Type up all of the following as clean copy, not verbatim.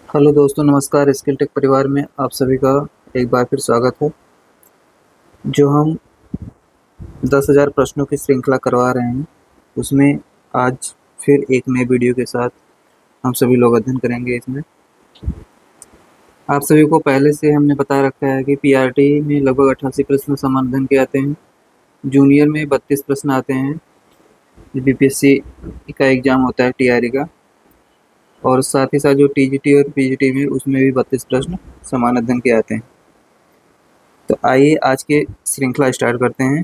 Hello दोस्तों, नमस्कार। Skill take परिवार में आप सभी का एक बार फिर स्वागत है। जो हम 10,000 प्रश्नों की श्रृंखला करवा रहे हैं, उसमें आज फिर एक नए वीडियो के साथ हम सभी लोग अध्ययन करेंगे। इसमें आप सभी को पहले से हमने बता रखा है कि पीआरटी में लगभग 88 प्रश्न समाधान के आते हैं। जूनियर में 32 प्रश्न आते हैं। बीपीएससी का एग्ज़ाम होता है, टीआरई का। और साथ ही साथ जो टीजीटी और पीजीटी में, उसमें भी 32 प्रश्न समान अध्ययन के आते हैं। तो आइए आज के श्रृंखला स्टार्ट करते हैं,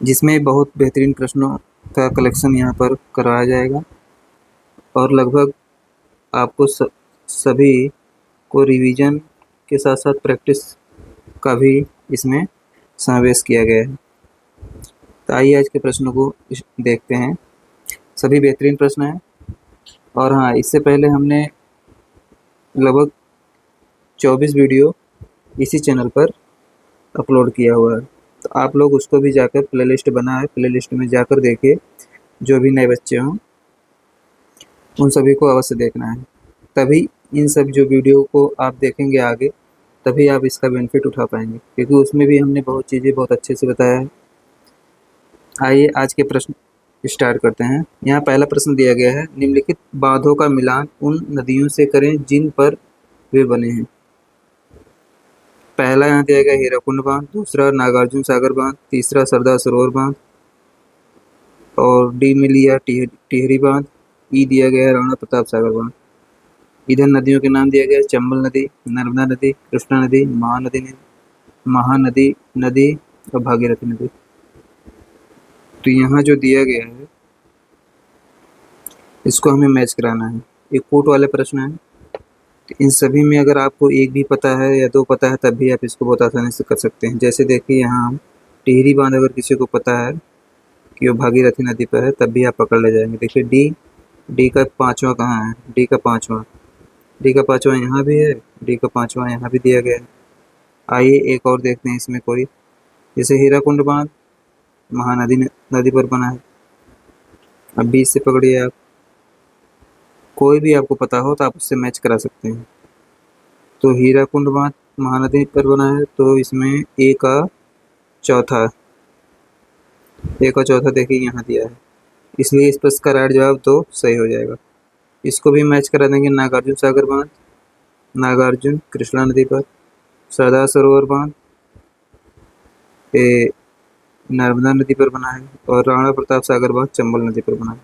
जिसमें बहुत बेहतरीन प्रश्नों का कलेक्शन यहाँ पर कराया जाएगा और लगभग आपको सभी को रिवीजन के साथ साथ प्रैक्टिस का भी इसमें समावेश किया गया है। तो आइए आज के प्रश्नों को देखते हैं। सभी बेहतरीन प्रश्न हैं। और हाँ, इससे पहले हमने लगभग 24 वीडियो इसी चैनल पर अपलोड किया हुआ है, तो आप लोग उसको भी जाकर प्लेलिस्ट बना है, प्लेलिस्ट में जाकर देखिए। जो भी नए बच्चे हों उन सभी को अवश्य देखना है, तभी इन सब जो वीडियो को आप देखेंगे आगे, तभी आप इसका बेनिफिट उठा पाएंगे, क्योंकि उसमें भी हमने बहुत चीज़ें बहुत अच्छे से बताया है। आइए आज के प्रश्न स्टार्ट करते हैं। यहाँ पहला प्रश्न दिया गया है, निम्नलिखित बांधों का मिलान उन नदियों से करें जिन पर वे बने हैं। पहला यहाँ दिया गया हीराकुंड बांध, दूसरा नागार्जुन सागर बांध, तीसरा सरदार सरोवर बांध और डी में लिया टिहरी बांध। ई दिया गया है राणा प्रताप सागर बांध। इधर नदियों के नाम दिया गया है चंबल नदी, नर्मदा नदी, कृष्णा नदी, महानदी नदी और भागीरथी नदी। तो यहाँ जो दिया गया है इसको हमें मैच कराना है। एक कोट वाले प्रश्न है, तो इन सभी में अगर आपको एक भी पता है या दो पता है, तब भी आप इसको बहुत आसानी से कर सकते हैं। जैसे देखिए, यहाँ हम टिहरी बांध अगर किसी को पता है कि वो भागीरथी नदी पर है, तब भी आप पकड़ ले जाएंगे। देखिए डी का पाँचवा कहाँ है, डी का पाँचवा यहाँ भी है, डी का पाँचवा यहाँ भी दिया गया है। आइए एक और देखते हैं इसमें कोई, जैसे हीराकुंड बांध महानदी नदी पर बना है। अब बी से पकड़िए आप, कोई भी आपको पता हो तो आप उससे मैच करा सकते हैं। तो हीराकुंड बांध महानदी पर बना है, तो इसमें ए का चौथा देखिए यहाँ दिया है, इसलिए इस प्रश्न का राइट जवाब तो सही हो जाएगा। इसको भी मैच करा देंगे। नागार्जुन सागर बांध, नागार्जुन कृष्णा नदी पर, सरदार सरोवर बांध ये नर्मदा नदी पर बना है और राणा प्रताप सागर बांध चंबल नदी पर बना है।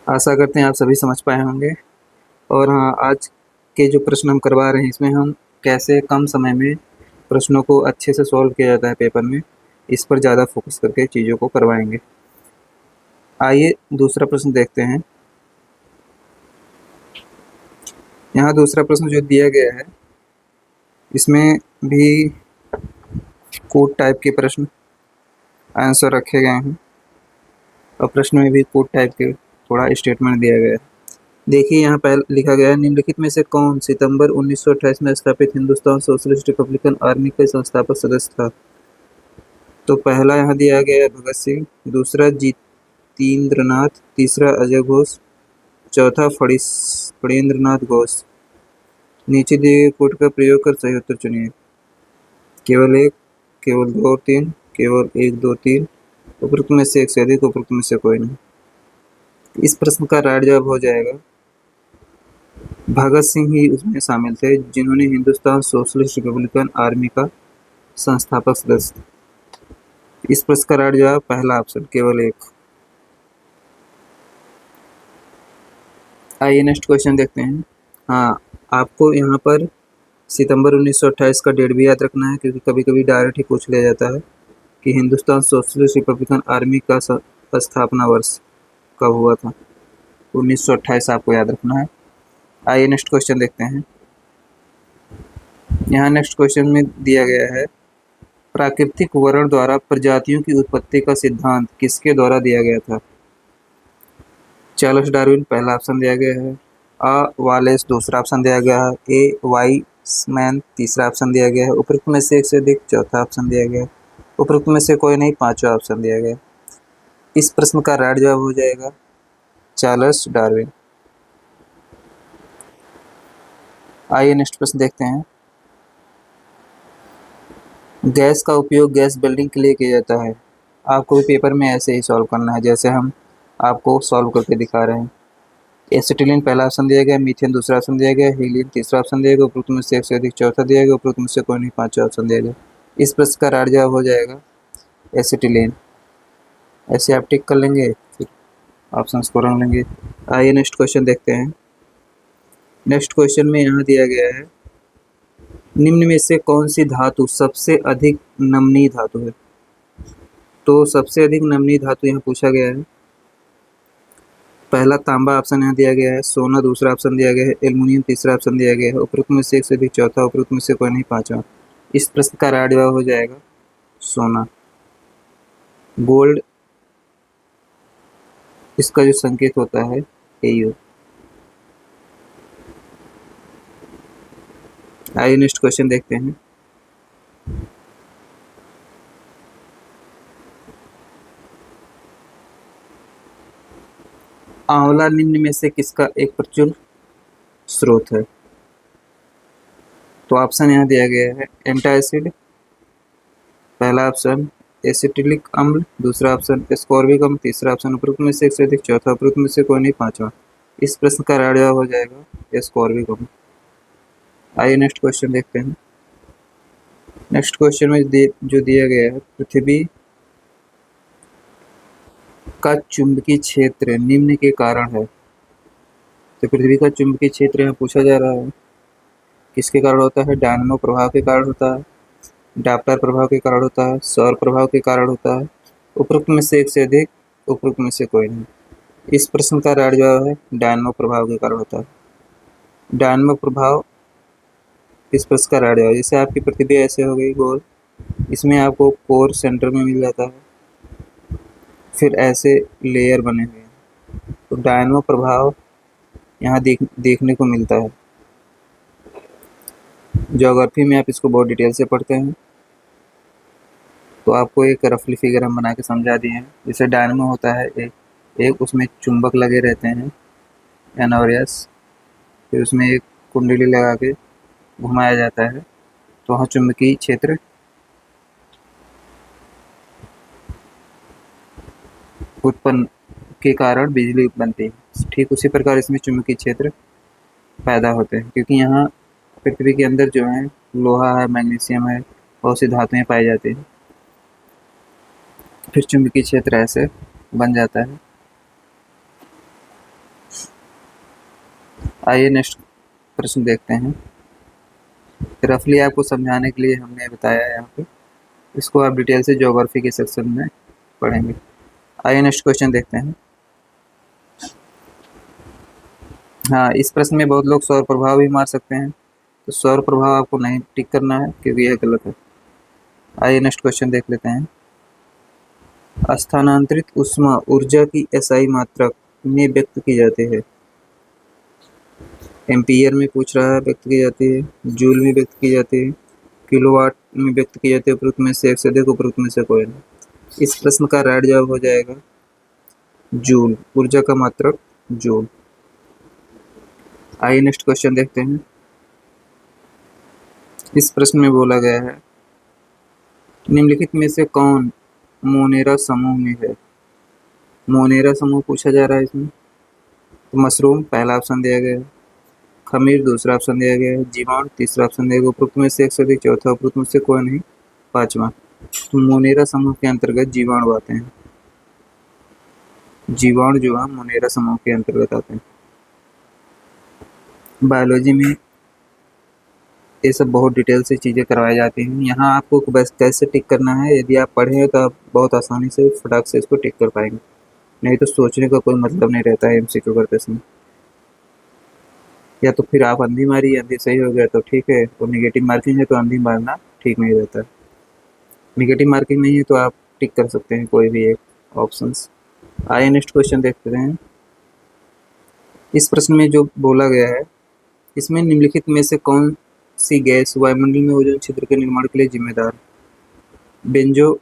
आशा करते हैं आप सभी समझ पाए होंगे। और हाँ, आज के जो प्रश्न हम करवा रहे हैं, इसमें हम कैसे कम समय में प्रश्नों को अच्छे से सॉल्व किया जाता है पेपर में, इस पर ज़्यादा फोकस करके चीज़ों को करवाएंगे। आइए दूसरा प्रश्न देखते हैं। यहाँ दूसरा प्रश्न जो दिया गया है, इसमें भी कोड टाइप के प्रश्न आंसर रखे गए हैं और प्रश्न में भी कोड टाइप के थोड़ा स्टेटमेंट दिया गया है। देखिए यहाँ पहले लिखा गया है, निम्नलिखित में से कौन सितंबर 1928 में स्थापित हिंदुस्तान सोशलिस्ट रिपब्लिकन आर्मी के संस्थापक सदस्य था। तो पहला यहाँ दिया गया है भगत सिंह, दूसरा जीतेंद्रनाथ, तीसरा अजय घोष, चौथा फणींद्र नाथ घोष। नीचे दिए गए कोड का प्रयोग कर सही उत्तर चुनिए। केवल एक, केवल दो और तीन, केवल एक, दो, तीन, उपरोक्त में से एक से अधिक, उपरोक्त में से कोई नहीं। इस प्रश्न का राइट जवाब हो जाएगा भगत सिंह ही उसमें शामिल थे, जिन्होंने हिंदुस्तान सोशलिस्ट रिपब्लिकन आर्मी का संस्थापक सदस्य। इस प्रश्न का राइट जवाब पहला ऑप्शन, केवल एक। आइए नेक्स्ट क्वेश्चन देखते हैं। हाँ, आपको यहाँ पर सितंबर 1928 का डेट भी याद रखना है, क्योंकि कभी कभी डायरेक्ट ही पूछ लिया जाता है कि हिंदुस्तान सोशलिस्ट रिपब्लिकन आर्मी का स्थापना वर्ष कब हुआ था। 1928 आपको याद रखना है। आइए नेक्स्ट क्वेश्चन देखते हैं। यहाँ नेक्स्ट क्वेश्चन में दिया गया है, प्राकृतिक वर्ण द्वारा प्रजातियों की उत्पत्ति का सिद्धांत किसके द्वारा दिया गया था। चार्ल्स डार्विन पहला ऑप्शन दिया गया है, वालेस दूसरा ऑप्शन दिया गया है, ए वाइसमैन तीसरा ऑप्शन दिया गया है, उपरोक्त में से एक से अधिक चौथा ऑप्शन दिया गया है, उपरोक्त में से कोई नहीं पांचवा ऑप्शन दिया गया है। इस प्रश्न का राइट जवाब हो जाएगा चार्ल्स डार्विन। आइए नेक्स्ट प्रश्न देखते हैं। गैस का उपयोग गैस बिल्डिंग के लिए किया जाता है। आपको भी पेपर में ऐसे ही सॉल्व करना है जैसे हम आपको सॉल्व करके दिखा रहे हैं। एसिटिलीन पहला ऑप्शन दिया गया, मीथेन दूसरा ऑप्शन दिया गया, हीलियम तीसरा ऑप्शन दिया गया, उपरोक्त में से एक से अधिक चौथा दिया गया, उपरोक्त में से कोई नहीं पांचवा ऑप्शन दिया गया। इस प्रश्न का राइट जवाब हो जाएगा एसिटिलीन। ऐसे आप टिक कर लेंगे, फिर ऑप्शन को रंग लेंगे। आइए नेक्स्ट क्वेश्चन देखते हैं। नेक्स्ट क्वेश्चन में यहाँ दिया गया है, निम्न में से कौन सी धातु सबसे अधिक नमनीय धातु है। तो सबसे अधिक नमनीय धातु यहाँ पूछा गया है। पहला तांबा ऑप्शन यहाँ दिया गया है, सोना दूसरा ऑप्शन दिया गया है, एल्युमिनियम तीसरा ऑप्शन दिया गया है, उपरोक्त में से एक से अधिक चौथा, उपरोक्त में से कोई नहीं पांचवा। इस प्रश्न का राइट जवाब हो जाएगा सोना। गोल्ड इसका जो संकेत होता है AU। आइए नेक्स्ट क्वेश्चन देखते हैं। आंवला निम्न में से किसका एक प्रचुर स्रोत है। तो ऑप्शन यहाँ दिया गया है, एंटासिड पहला ऑप्शन, एसिटिलिक अम्ल दूसरा ऑप्शन, एस्कॉर्बिक अम्ल तीसरा ऑप्शन, उपरोक्त में से एक से अधिक चौथा, उपरोक्त में से कोई नहीं पांचवा। इस प्रश्न का राइट जवाब हो जाएगा एस्कॉर्बिक अम्ल। आइए नेक्स्ट क्वेश्चन देखते हैं। नेक्स्ट क्वेश्चन में जो दिया गया है, पृथ्वी का चुंबकीय क्षेत्र निम्न के कारण है। तो पृथ्वी का चुंबकीय क्षेत्र यहाँ पूछा जा रहा है, किसके कारण होता है। डायनामो प्रभाव के कारण होता है, डाप्लर प्रभाव के कारण होता है, सौर प्रभाव के कारण होता है, उपरोक्त में से एक से अधिक, उपरोक्त में से कोई नहीं। इस प्रश्न का राइट जवाब है डायनामो प्रभाव के कारण होता है। डायनामो प्रभाव इस प्रश्न का राइट जवाब। जैसे आपकी पृथ्वी ऐसे हो गई गोल, इसमें आपको कोर सेंटर में मिल जाता है, फिर ऐसे लेयर बने हुए हैं, तो डायनामो प्रभाव यहाँ देखने को मिलता है। ज्योग्राफी में आप इसको बहुत डिटेल से पढ़ते हैं, तो आपको एक रफली फिगर हम बना के समझा दिए हैं। जैसे डायनामो होता है एक उसमें चुंबक लगे रहते हैं N और S, फिर उसमें एक कुंडली लगा के घुमाया जाता है, तो वहाँ चुंबकीय क्षेत्र उत्पन्न के कारण बिजली बनती है। ठीक उसी प्रकार इसमें चुंबकीय क्षेत्र पैदा होते हैं, क्योंकि यहाँ पृथ्वी के अंदर जो है लोहा है, मैग्नीशियम है, बहुत सी धातुएं पाई जाती हैं, फिर चुंबकीय क्षेत्र ऐसे बन जाता है। आइए नेक्स्ट प्रश्न देखते हैं। रफली आपको समझाने के लिए हमने बताया है यहाँ पे, इसको आप डिटेल से ज्योग्राफी के सेक्शन में पढ़ेंगे। आइए नेक्स्ट क्वेश्चन देखते हैं। हाँ, इस प्रश्न में बहुत लोग सौर प्रभाव भी मार सकते हैं, तो सौर प्रभाव आपको नहीं टिक करना है क्योंकि यह गलत है। आइए नेक्स्ट क्वेश्चन देख लेते हैं। स्थानांतरित ऊष्मा ऊर्जा की SI मात्रा में व्यक्त की जाती है। एम्पियर में पूछ रहा है, व्यक्त की जाती है, जूल में व्यक्त की जाती है, किलोवाट में व्यक्त की जाती है, उपरोक्त में से एक से अधिक, उपरोक्त में से कोई नहीं। इस प्रश्न का राइट जवाब हो जाएगा जूल, ऊर्जा का मात्रक जूल। आइए नेक्स्ट क्वेश्चन देखते हैं। इस प्रश्न में बोला गया है, निम्नलिखित में से कौन मोनेरा समूह में है। मोनेरा समूह पूछा जा रहा है इसमें। तो मशरूम पहला ऑप्शन दिया गया है, खमीर दूसरा ऑप्शन दिया गया है, जीवाणु तीसरा ऑप्शन दिया गया, उपरोक्त में से एक से अधिक चौथा, उपरोक्त में से कोई नहीं पांचवा। तो मोनेरा समूह के अंतर्गत जीवाणु आते हैं। जीवाणु जो है मोनेरा समूह के अंतर्गत आते हैं। बायोलॉजी में ये सब बहुत डिटेल से चीज़ें करवाई जाती हैं। यहाँ आपको बस कैसे टिक करना है, यदि आप पढ़े तो आप बहुत आसानी से फटाक से इसको टिक कर पाएंगे, नहीं तो सोचने का कोई मतलब नहीं रहता है MCQ करते समय। या तो फिर आप अंधी मारी, अंधी सही हो गया तो ठीक है, और नेगेटिव मार्किंग है तो अंधी मारना ठीक नहीं रहता। नेगेटिव मार्किंग नहीं है तो आप टिक कर सकते हैं कोई भी एक ऑप्शंस। आइए नेक्स्ट क्वेश्चन देखते हैं। इस प्रश्न में जो बोला गया है, इसमें निम्नलिखित में से कौन सी गैस वायुमंडल में ओजोन छिद्र के निर्माण के लिए जिम्मेदार। बेंजो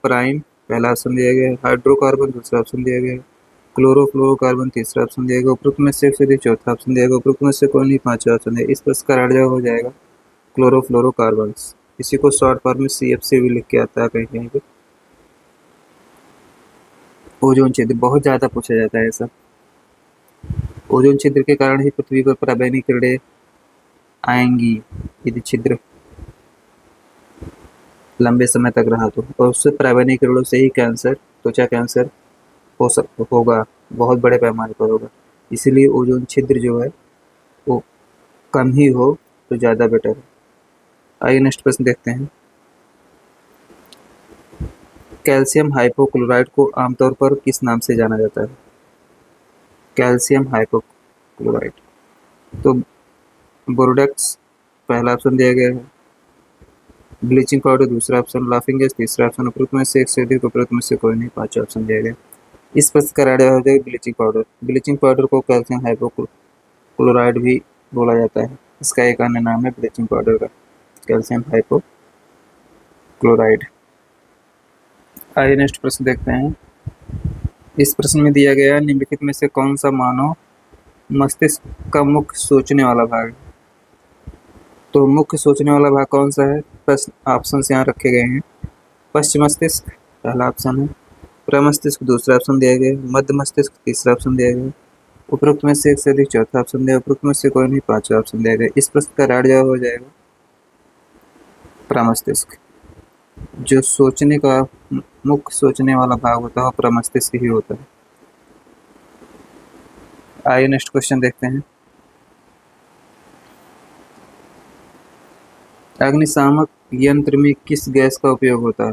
प्राइम पहला ऑप्शन दिया गया है, हाइड्रोकार्बन दूसरा ऑप्शन दिया गया है, क्लोरोफ्लोरोकार्बन तीसरा ऑप्शन दिया गया, उपरोक्त में से फिर चौथा ऑप्शन दिया गया, उपरोक्त में से कोई नहीं पांचवा ऑप्शन है। इस प्रश्न का राइट जवाब हो जाएगा क्लोरोफ्लोरोकार्बन। इसी को शॉर्ट फॉर्म में CFC भी लिख के आता है कहीं कहीं पे। ओजोन छिद्र बहुत ज्यादा पूछा जाता है ऐसा। ओजोन छिद्र के कारण ही पृथ्वी पर पराबैंगनी किरणें आएंगी यदि छिद्र लंबे समय तक रहा तो, और उससे पराबैंगनी किरणों से ही कैंसर, त्वचा कैंसर होगा, बहुत बड़े पैमाने पर होगा। इसीलिए ओजोन छिद्र जो है वो कम ही हो तो ज़्यादा बेटर है। आइए नेक्स्ट प्रश्न देखते हैं। कैल्शियम हाइपोक्लोराइट को आमतौर पर किस नाम से जाना जाता है? कैल्शियम हाइपोक्लोराइट तो बोरोडेक्स पहला ऑप्शन दिया गया है, ब्लीचिंग पाउडर दूसरा ऑप्शन, लाफिंग गैस तीसरा ऑप्शन, उपरोक्त में से एक से अधिक, उपरोक्त में से कोई नहीं, पांचवा ऑप्शन दिया गया। इस प्रश्न का राइट हो जाएगा ब्लीचिंग पाउडर। ब्लीचिंग पाउडर को कैल्शियम हाइपोक्लोराइड भी बोला जाता है, इसका एक अन्य नाम है ब्लीचिंग पाउडर का, कैल्शियम हाइपोक्लोराइड। आइए नेक्स्ट प्रश्न देखते हैं। इस प्रश्न में दिया गया निम्नलिखित में से कौन सा मानव मस्तिष्क का मुख्य सोचने वाला भाग है? तो मुख्य सोचने वाला भाग कौन सा है? प्रश्न ऑप्शन यहाँ रखे गए हैं। पश्चिम मस्तिष्क पहला ऑप्शन है, प्रमस्तिष्क दूसरा ऑप्शन दिया गया, मध्य मस्तिष्क तीसरा ऑप्शन दिया गया, उपरोक्त में से एक से अधिक चौथा ऑप्शन दिया, उपरोक्त में से कोई नहीं पांचवा ऑप्शन दिया गया। इस प्रश्न का राइट जवाब हो जाएगा प्रमस्तिष्क। जो सोचने का मुख्य सोचने वाला भाग होता है प्रमस्तिष्क ही होता है। आइए नेक्स्ट क्वेश्चन देखते हैं। अग्निशामक यंत्र में किस गैस का उपयोग होता है?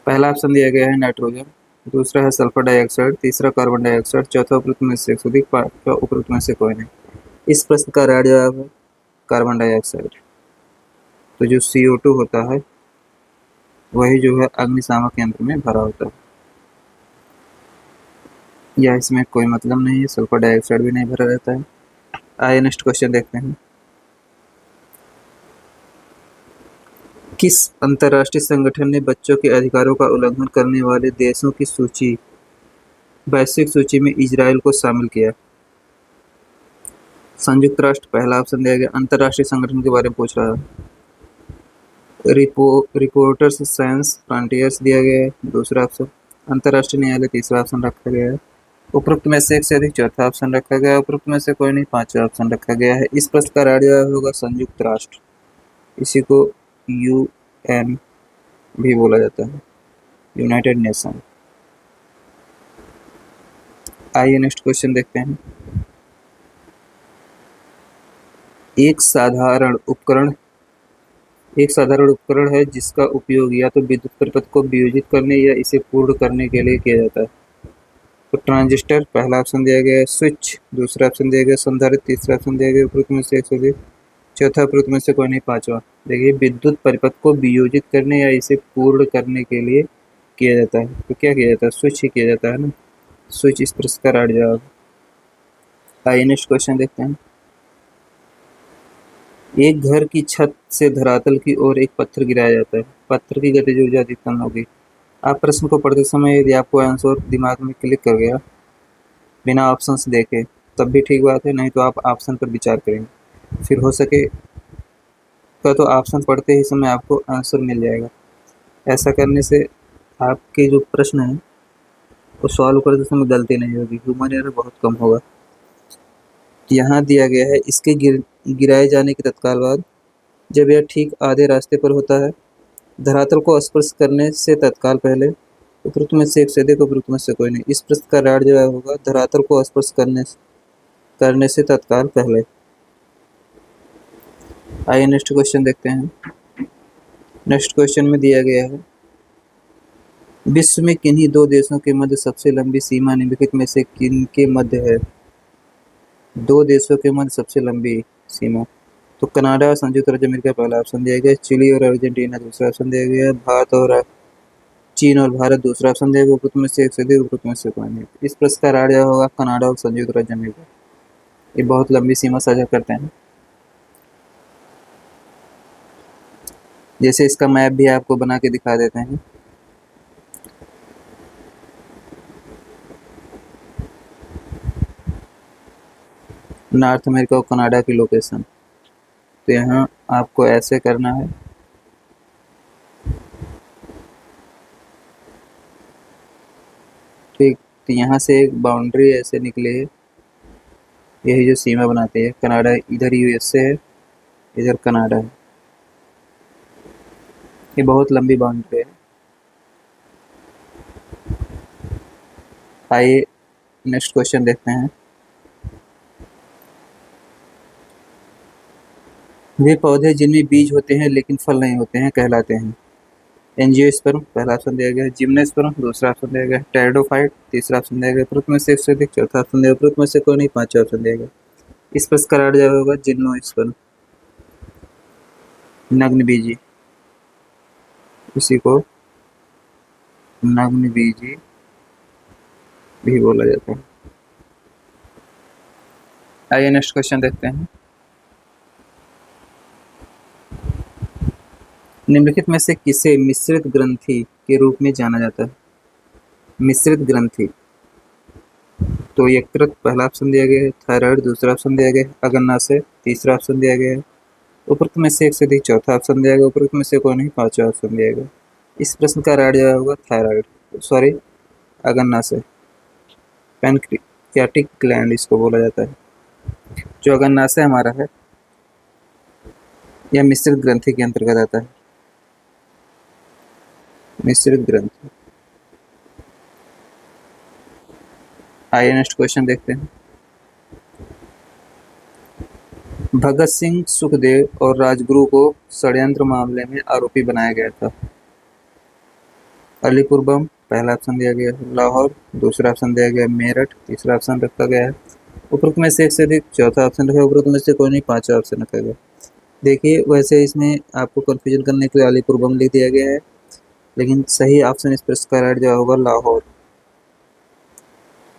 पहला ऑप्शन दिया गया है नाइट्रोजन, दूसरा है सल्फर डाइऑक्साइड, तीसरा कार्बन डाइऑक्साइड, चौथा उपरोक्त में से एक अधिक, पांचवा उपरोक्त में से कोई नहीं। इस प्रश्न का राइट जवाब है कार्बन डाइऑक्साइड। तो जो CO2 होता है वही जो है अग्निशामक यंत्र में भरा होता है, या इसमें कोई मतलब नहीं है, सल्फर डाइऑक्साइड भी नहीं भरा रहता है। आइए नेक्स्ट क्वेश्चन देखते हैं। किस अंतर्राष्ट्रीय संगठन ने बच्चों के अधिकारों का उल्लंघन करने वाले देशों की सूची वैश्विक सूची में इजराइल को शामिल किया? संयुक्त राष्ट्र पहला ऑप्शन दिया गया, अंतर्राष्ट्रीय संगठन के बारे में पूछ रहा है, रिपोर्टर्स साइंस फ्रंटियर्स दिया गया है दूसरा ऑप्शन, अंतर्राष्ट्रीय न्यायालय तीसरा ऑप्शन रखा गया है, उपरोक्त में से एक से अधिक चौथा ऑप्शन रखा गया है, उपरोक्त में से कोई नहीं पांचवा ऑप्शन रखा गया है। इस प्रश्न का राइट जवाब होगा संयुक्त राष्ट्र। इसी को UN भी बोला जाता है, यूनाइटेड नेशन। आइए नेक्स्ट क्वेश्चन देखते हैं। एक साधारण उपकरण है जिसका उपयोग या तो विद्युत परिपथ को वियोजित करने या इसे पूर्ण करने के लिए किया जाता है। तो ट्रांजिस्टर पहला ऑप्शन दिया गया है, स्विच दूसरा ऑप्शन दिया गया, संधारित्र तीसरा ऑप्शन दिया गया, उपरोक्त में से एक से अधिक, चौथा उपरोक्त में से कोई नहीं पांचवा। देखिए विद्युत परिपथ को वियोजित करने या इसे पूर्ण करने के लिए किया जाता है, तो क्या किया जाता है? स्विच ही किया जाता है ना, स्विच इस प्रश्न का राइट जवाब। आइए नेक्स्ट क्वेश्चन देखते हैं। एक घर की छत से धरातल की ओर एक पत्थर गिराया जाता है, पत्थर की गतिज ऊर्जा अधिकतम होगी। आप प्रश्न को पढ़ते समय यदि आपको आंसर दिमाग में क्लिक कर गया बिना ऑप्शंस देखे तब भी ठीक बात है, नहीं तो आप ऑप्शन पर विचार करेंगे, फिर हो सके तो ऑप्शन पढ़ते ही समय आपको आंसर मिल जाएगा। ऐसा करने से आपके जो प्रश्न है वो सॉल्व करते समय गलती नहीं होगी, ह्यूमन एरर बहुत कम होगा। यहाँ दिया गया है, इसके गिराए जाने के तत्काल बाद जब यह ठीक आधे रास्ते पर होता है, धरातल को स्पर्श करने से तत्काल पहले, उपरोक्त में से एक से अधिक, उपरोक्त में से कोई नहीं। इस प्रश्न का राइट जवाब होगा धरातल को स्पर्श करने से तत्काल पहले। आइए नेक्स्ट क्वेश्चन देखते हैं। नेक्स्ट क्वेश्चन में दिया गया है, विश्व में किन्हीं दो देशों के मध्य सबसे लंबी सीमा निम्नलिखित में से किन के मध्य है? दो देशों के मध्य सबसे लंबी सीमा, तो कनाडा और संयुक्त राज्य अमेरिका पहला ऑप्शन दिया गया, चिली और अर्जेंटीना दूसरा ऑप्शन दिया गया, भारत और चीन और भारत दूसरा ऑप्शन दिया गया, उपरोक्त में से एक से अधिक, उपरोक्त में से कोई नहीं। इस प्रश्न का राइट जवाब होगा कनाडा और संयुक्त राज्य अमेरिका, ये बहुत लंबी सीमा साझा करते हैं। जैसे इसका मैप भी आपको बना के दिखा देते हैं। नॉर्थ अमेरिका और कनाडा की लोकेशन। तो यहाँ आपको ऐसे करना है, ठीक। तो यहाँ से एक बाउंड्री ऐसे निकली है, यही जो सीमा बनाती है। कनाडा इधर यूएसए है, इधर कनाडा है। ये बहुत लंबी बाउंड्री है। आइए नेक्स्ट क्वेश्चन देखते हैं। वे पौधे जिनमें बीज होते हैं लेकिन फल नहीं होते हैं कहलाते हैं। एंजियोस्पर्म पहला ऑप्शन दिया गया है, जिम्नोस्पर्म दूसरा ऑप्शन दिया गया है, टेरिडोफाइट तीसरा ऑप्शन दिया गया, उपरोक्त में से एक से अधिक चौथा ऑप्शन दिया गया, उपरोक्त में से कोई नहीं पांचवा ऑप्शन दिया गया। इस प्रश्न का राइट जवाब होगा जिम्नोस्पर्म, नग्नबीजी। इसी को नग्नबीजी भी बोला जाता है। आइए नेक्स्ट क्वेश्चन देखते हैं। निम्नलिखित में से किसे मिश्रित ग्रंथि के रूप में जाना जाता है? मिश्रित ग्रंथि, तो यकृत पहला ऑप्शन दिया गया है, थायराइड दूसरा ऑप्शन दिया गया है, अग्नाशय तीसरा ऑप्शन दिया गया है, उपरोक्त में से एक से अधिक चौथा ऑप्शन दिया गया, उपरोक्त में से कोई नहीं पांचवा ऑप्शन दिया गया। इस प्रश्न का राइट जवाब होगा थायराइड, सॉरी अग्नाशय, पैनक्रियाटिक ग्लैंड इसको बोला जाता है। जो अग्नाशय हमारा है यह मिश्रित ग्रंथि के अंतर्गत आता है। मिश्रित ग्रंथि। आइए नेक्स्ट क्वेश्चन देखते हैं। भगत सिंह, सुखदेव और राजगुरु को षड्यंत्र मामले में आरोपी बनाया गया था। अलीपुर बम पहला ऑप्शन दिया गया है, लाहौर दूसरा ऑप्शन दिया गया, मेरठ तीसरा ऑप्शन रखा गया है, उपरोक्त में से एक से अधिक चौथा ऑप्शन रखा, उपरोक्त में से कोई नहीं पांचवा ऑप्शन रखा गया। देखिए वैसे इसमें आपको कंफ्यूजन करने के लिए अलीपुर बम लिख दिया गया है, लेकिन सही ऑप्शन इस प्रश्न का राइट जवाब होगा लाहौर।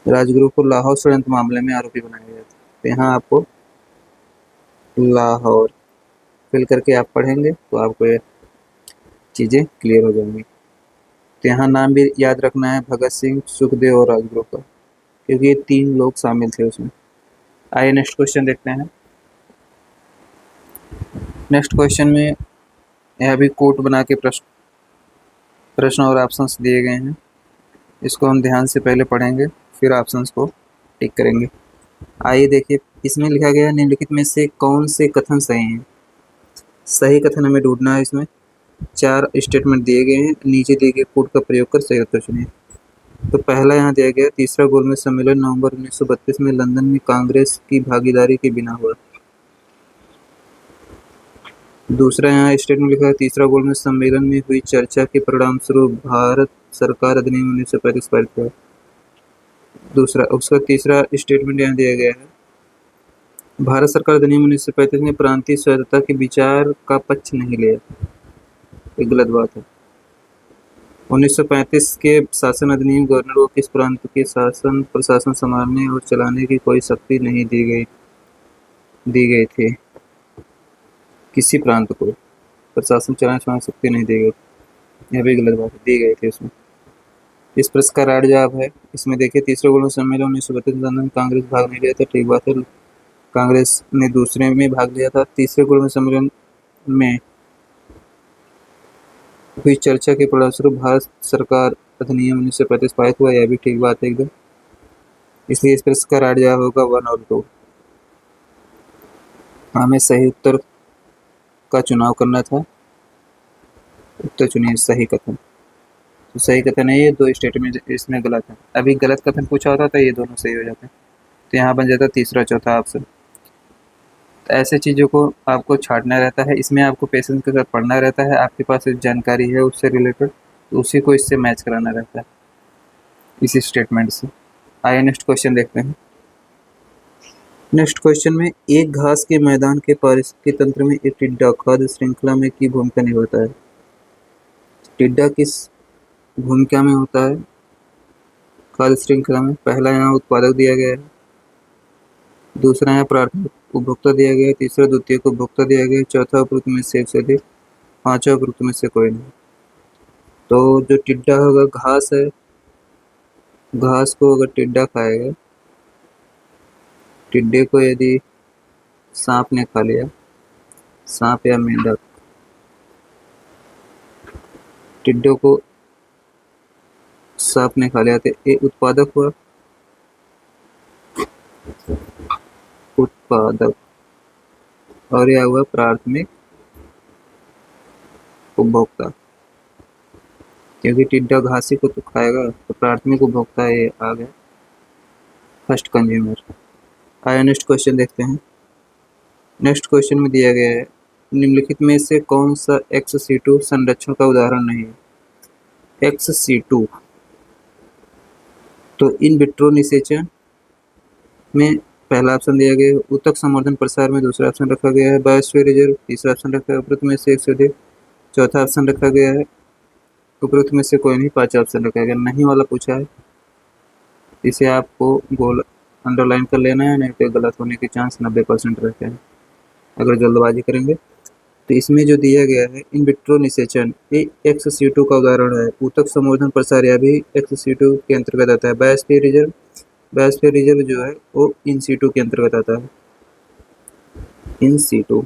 राजगुरु को लाहौर षड्यंत्र मामले में आरोपी बनाया गया था। तो यहाँ आपको लाहौर फिल करके आप पढ़ेंगे तो आपको ये चीज़ें क्लियर हो जाएंगी। तो यहाँ नाम भी याद रखना है भगत सिंह, सुखदेव और राजगुरु का, क्योंकि ये तीन लोग शामिल थे उसमें। आइए नेक्स्ट क्वेश्चन देखते हैं। नेक्स्ट क्वेश्चन में यह भी कोट बना के प्रश्न और ऑप्शंस दिए गए हैं। इसको हम ध्यान से पहले पढ़ेंगे फिर ऑप्शंस को टिक करेंगे। आइए देखिए, इसमें लिखा गया निम्नलिखित में से कौन से कथन सही हैं? सही कथन हमें ढूंढना है। इसमें 4 स्टेटमेंट दिए गए हैं, नीचे दिए गए कोड का प्रयोग कर सही उत्तर चुनिए। तो पहला यहाँ दिया गया, तीसरा गोलमेज सम्मेलन नवंबर 1932 में लंदन में कांग्रेस की भागीदारी के बिना हुआ। दूसरा यहाँ स्टेटमेंट लिखा है, तीसरा गोलमेज सम्मेलन में हुई चर्चा के परिणाम स्वरूप भारत सरकार अधिनियम 1935 पारित हुआ। दूसरा, उसका तीसरा स्टेटमेंट यहाँ दिया गया है, भारत सरकार अधिनियम 1935 में प्रांतीय स्वायत्तता के विचार का पक्ष नहीं लिया। ये गलत बात है। 1935 के शासन अधिनियम गवर्नर को किस प्रांत के शासन प्रशासन संभालने और चलाने की कोई शक्ति नहीं दी गई थी। किसी प्रांत को प्रशासन चलाने की शक्ति नहीं दी गई, यह भी गलत बात है, दी गई थी उसमें। इस प्रश्न का राइट जवाब है, इसमें देखिए तीसरे गोलमेज सम्मेलन 1932 लंदन कांग्रेस भाग नहीं लिया था, ठीक बात है, कांग्रेस ने दूसरे में भाग लिया था। तीसरे गोलमेज सम्मेलन में हुई चर्चा के परिणामस्वरूप भारत सरकार अधिनियम 1935 पारित हुआ, यह भी ठीक बात है एकदम। इसलिए इस प्रश्न का राइट जवाब होगा 1 और 2। हमें सही उत्तर का चुनाव करना था। उत्तर चुनिए सही कथन। तो सही कथन है ये, 2 स्टेटमेंट इसमें गलत है। अभी गलत कथन पूछा होता तो ये दोनों सही हो जाते, तो यहाँ बन जाता तीसरा चौथा ऑप्शन। तो ऐसे चीज़ों को आपको छांटना रहता है, इसमें आपको पेशेंस के साथ पढ़ना रहता है। आपके पास एक जानकारी है उससे रिलेटेड, तो उसी को इससे मैच कराना रहता है, इसी स्टेटमेंट से। आइए नेक्स्ट क्वेश्चन देखते हैं। नेक्स्ट क्वेश्चन में, एक घास के मैदान के पारिस्थितिकी तंत्र में एक टिड्डा खाद्य श्रृंखला में की भूमिका निभाता है। टिड्डा किस भूमिका में होता है खाद्य श्रृंखला में? पहला यहाँ उत्पादक दिया गया है, दूसरा यहाँ प्राथमिक उपभोक्ता दिया गया है, तीसरा द्वितीयक उपभोक्ता दिया गया है, चौथा उपरोक्त में से एक से अधिक, पांचवा उपरोक्त में से कोई नहीं। तो जो टिड्डा होगा घास है, घास को अगर टिड्डा खाएगा, टिड्डे को यदि सांप ने खा लिया, सांप या मेंढक, टिड्डों को सांप ने खा लिया तो ये उत्पादक हुआ, उत्पादक, और यह हुआ प्राथमिक उपभोक्ता, क्योंकि टिड्डा घासी को तो खाएगा, तो प्राथमिक उपभोक्ता ये आ गया, फर्स्ट कंज्यूमर। आइए नेक्स्ट क्वेश्चन देखते हैं। नेक्स्ट क्वेश्चन में दिया गया है, निम्नलिखित में से कौन सा ex-situ संरक्षण का उदाहरण नहीं है। ex-situ तो इन विट्रो निषेचन में पहला ऑप्शन दिया गया है, ऊतक संवर्धन प्रसार में दूसरा ऑप्शन रखा गया है, बायोस्फीयर रिजर्व तीसरा ऑप्शन रखा है, उपरोक्त में से एक से अधिक चौथा ऑप्शन रखा गया है, उपरोक्त में से कोई नहीं पांचवा ऑप्शन रखा गया। नहीं वाला पूछा है, इसे आपको गोल अंडरलाइन कर लेना है, नहीं तो गलत होने के चांस 90% रहते हैं अगर जल्दबाजी करेंगे। तो इसमें जो दिया गया है इन विट्रो निषेचन, ये ex-situ का उदाहरण है, ऊतक संवर्धन प्रसार यह भी ex-situ के अंतर्गत आता है। बायोस्फीयर रिजर्व जो है वो इन situ के अंतर्गत आता है, इन situ।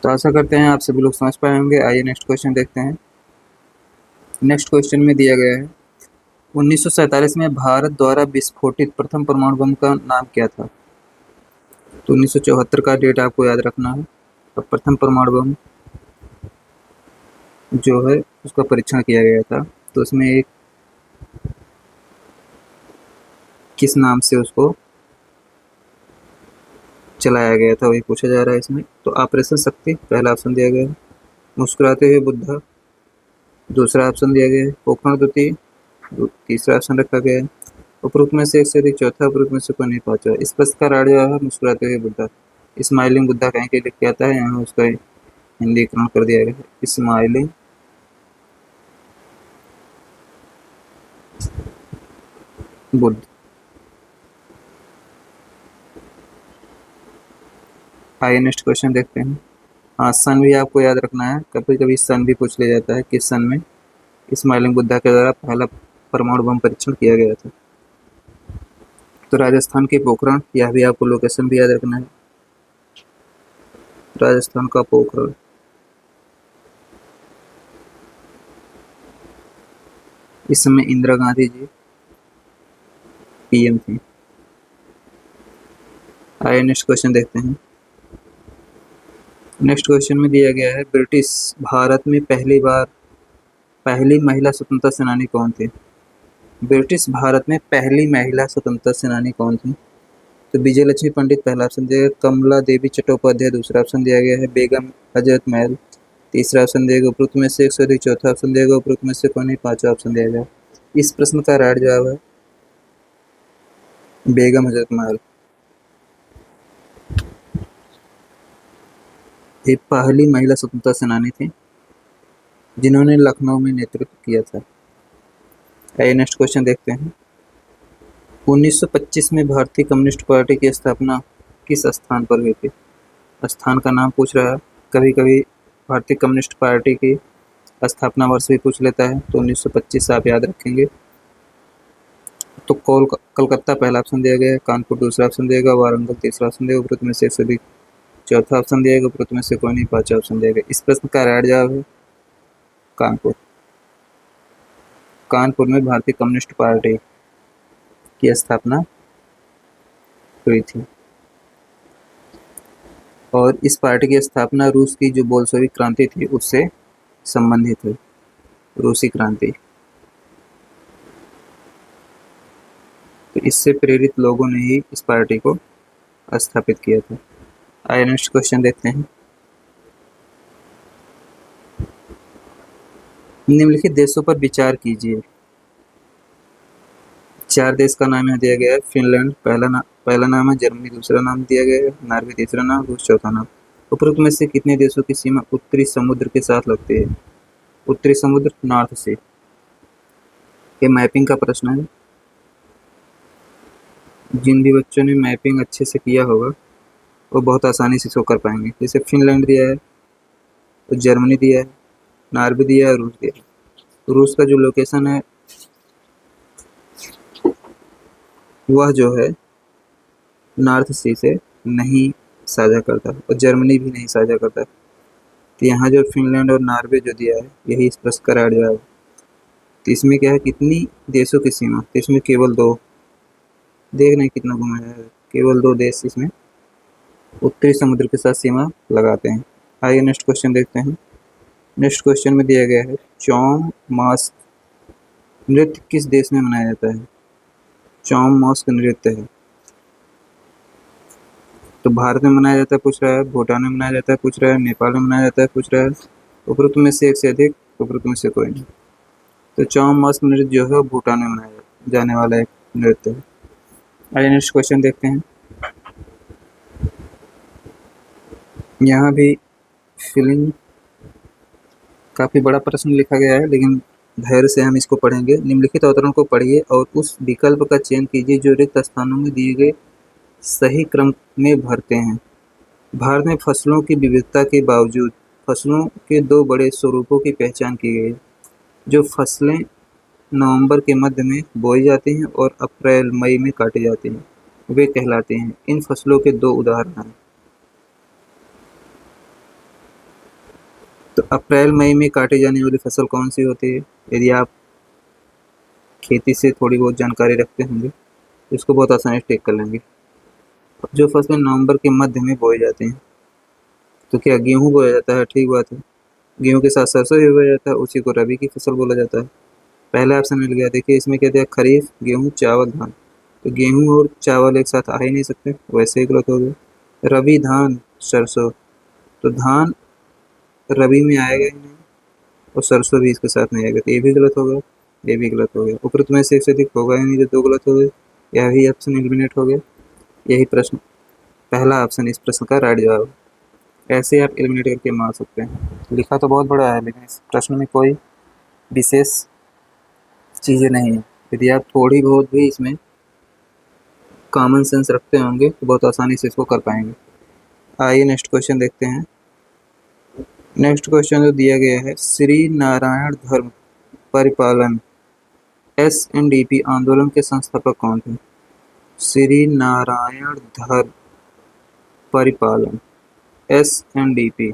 तो आशा करते हैं आप सभी लोग समझ पाए होंगे। आइए नेक्स्ट क्वेश्चन देखते हैं। नेक्स्ट क्वेश्चन में दिया गया है, 1947 में भारत द्वारा विस्फोटित प्रथम परमाणु बम का नाम क्या था। तो 1974 का डेट आपको याद रखना है। अब प्रथम परमाणु बम जो है उसका परीक्षण किया गया था, तो उसमें एक किस नाम से उसको चलाया गया था वही पूछा जा रहा है इसमें। तो ऑपरेशन शक्ति पहला ऑप्शन दिया गया है, मुस्कुराते हुए बुद्धा दूसरा ऑप्शन दिया गया है, पोखरण द्वितीय तीसरा ऑप्शन रखा गया है, उपरोक्त में से एक से अधिक चौथा, उपरोक्त में से कोई नहीं पांचवा। इस प्रश्न का राड जो है मुस्कुराते हुए बुद्धा, स्माइलिंग बुद्धा कहीं के लिख के आता है, यहाँ उसका हिंदीकरण कर दिया गया है, स्माइलिंग बुद्ध। आइए नेक्स्ट क्वेश्चन देखते हैं। हाँ, सन भी आपको याद रखना है, कभी कभी सन भी पूछ लिया जाता है, किस सन में स्माइलिंग बुद्धा के द्वारा पहला परमाणु बम परीक्षण किया गया था। तो राजस्थान के पोखरण, यह भी आपको लोकेशन भी याद रखना है, राजस्थान का पोखरण। इस समय इंदिरा गांधी जी पीएम थी। आइए नेक्स्ट क्वेश्चन देखते हैं। नेक्स्ट क्वेश्चन में दिया गया है, ब्रिटिश भारत में पहली महिला स्वतंत्रता सेनानी कौन थी। ब्रिटिश भारत में पहली महिला स्वतंत्रता सेनानी कौन थी। तो विजय लक्ष्मी पंडित पहला ऑप्शन दिया गया, कमला देवी चट्टोपाध्याय दूसरा ऑप्शन दिया गया है, बेगम हजरत महल तीसरा ऑप्शन दिया गया, उपरोक्त में से एक से अधिक चौथा ऑप्शन दिया गया, उपरोक्त में से कोई नहीं पांचवा ऑप्शन दिया गया। इस प्रश्न का राइट जवाब है बेगम हजरत महल। ये पहली महिला स्वतंत्रता सेनानी थी जिन्होंने लखनऊ में नेतृत्व किया था। आइए नेक्स्ट क्वेश्चन देखते हैं। 1925 में भारतीय कम्युनिस्ट पार्टी की स्थापना किस स्थान पर हुई थी। स्थान का नाम पूछ रहा है, कभी कभी भारतीय कम्युनिस्ट पार्टी की स्थापना वर्ष भी पूछ लेता है, तो 1925 आप याद रखेंगे। तो कलकत्ता पहला ऑप्शन दिया गया है, कानपुर दूसरा ऑप्शन दिएगा, वारंगल तीसरा ऑप्शन दिएगा, उपरोक्त में से एक से अधिक चौथा ऑप्शन दिएगा, उपरोक्त में से कोई नहीं पांचवा ऑप्शन दिएगा। इस प्रश्न का राइट जवाब है कानपुर। कानपुर में भारतीय कम्युनिस्ट पार्टी की स्थापना हुई थी और इस पार्टी की स्थापना रूस की जो बोल्शेविक क्रांति थी उससे संबंधित है, रूसी क्रांति। तो इससे प्रेरित लोगों ने ही इस पार्टी को स्थापित किया था। आइए नेक्स्ट क्वेश्चन देखते हैं। निम्नलिखित देशों पर विचार कीजिए। 4 देश का नाम यहाँ दिया गया है, फिनलैंड पहला नाम है, जर्मनी दूसरा नाम दिया गया है, नॉर्वे तीसरा नाम, रूस चौथा नाम। उपरोक्त में से कितने देशों की सीमा उत्तरी समुद्र के साथ लगती है। उत्तरी समुद्र नॉर्थ सी। ये मैपिंग का प्रश्न है, जिन भी बच्चों ने मैपिंग अच्छे से किया होगा वो बहुत आसानी से इसको कर पाएंगे। जैसे फिनलैंड दिया है, तो जर्मनी दिया है, नॉर्वे दिया है, रूस दिया है। रूस का जो लोकेशन है वह जो है नॉर्थ सी से नहीं साझा करता और जर्मनी भी नहीं साझा करता। तो यहाँ जो फिनलैंड और नॉर्वे जो दिया है यही इस प्रश्न का राइट जवाब है। तो इसमें क्या है, कितनी देशों की सीमा, तो इसमें केवल दो। देख रहे हैं कितना घुमाया है, केवल दो देश इसमें उत्तरी समुद्र के साथ सीमा लगाते हैं। आइए नेक्स्ट क्वेश्चन देखते हैं। नेक्स्ट क्वेश्चन में दिया गया है चौम मास्क नृत्य किस देश में मनाया जाता है। चौम मास्क नृत्य है तो भारत में मनाया जाता है पूछ रहा है, भूटान में मनाया जाता है पूछ रहा है, नेपाल में मनाया जाता है पूछ रहा है, उपरोक्त में से एक से अधिक, उपरोक्त में से कोई नहीं। तो चौम मास्क नृत्य जो है भूटान में मनाया जाने वाला एक नृत्य है। आइए नेक्स्ट क्वेश्चन देखते हैं। यहाँ भी फिलिंग काफ़ी बड़ा प्रश्न लिखा गया है, लेकिन धैर्य से हम इसको पढ़ेंगे। निम्नलिखित अवतरण को पढ़िए और उस विकल्प का चयन कीजिए जो रिक्त स्थानों में दिए गए सही क्रम में भरते हैं। भारत में फसलों की विविधता के बावजूद फसलों के दो बड़े स्वरूपों की पहचान की गई है। जो फसलें नवंबर के मध्य में बोई जाती हैं और अप्रैल मई में काटी जाती हैं वे कहलाते हैं। इन फसलों के दो उदाहरण हैं। तो अप्रैल मई में काटी जाने वाली फसल कौन सी होती है? यदि आप खेती से थोड़ी बहुत जानकारी रखते होंगे इसको बहुत आसानी से टेक कर लेंगे। जो फसलें नवंबर के मध्य में बोई जाती हैं, तो क्या गेहूँ बोया जाता है? ठीक बात है। गेहूँ के साथ सरसों भी बोया जाता है, उसी को रबी की फसल बोला जाता है। पहला ऑप्शन मिल गया। देखिए इसमें क्या दिया, खरीफ, गेहूँ, चावल, धान। तो गेहूँ और चावल एक साथ आ ही नहीं सकते, वैसे ही गलत हो गया। रबी, धान, सरसों, तो धान रबी में आएगा ही नहीं और सरसों भी इसके साथ नहीं आएगा, तो ये भी गलत हो गया, ये भी गलत हो गया। उपरोक्त में से एक से अधिक होगा ही नहीं, जो दो गलत हो गए, यह भी ऑप्शन एलिमिनेट हो गया। यही प्रश्न, पहला ऑप्शन इस प्रश्न का राइट जवाब है। ऐसे आप एलिमिनेट करके मार सकते हैं। लिखा तो बहुत बड़ा है लेकिन इस प्रश्न में कोई विशेष चीज़ें नहीं है। यदि आप थोड़ी बहुत भी इसमें कॉमन सेंस रखते होंगे तो बहुत आसानी से इसको कर पाएंगे। आइए नेक्स्ट क्वेश्चन देखते हैं। नेक्स्ट क्वेश्चन जो दिया गया है, श्री नारायण धर्म परिपालन SNDP आंदोलन के संस्थापक कौन थे? श्री नारायण धर्म परिपालन SNDP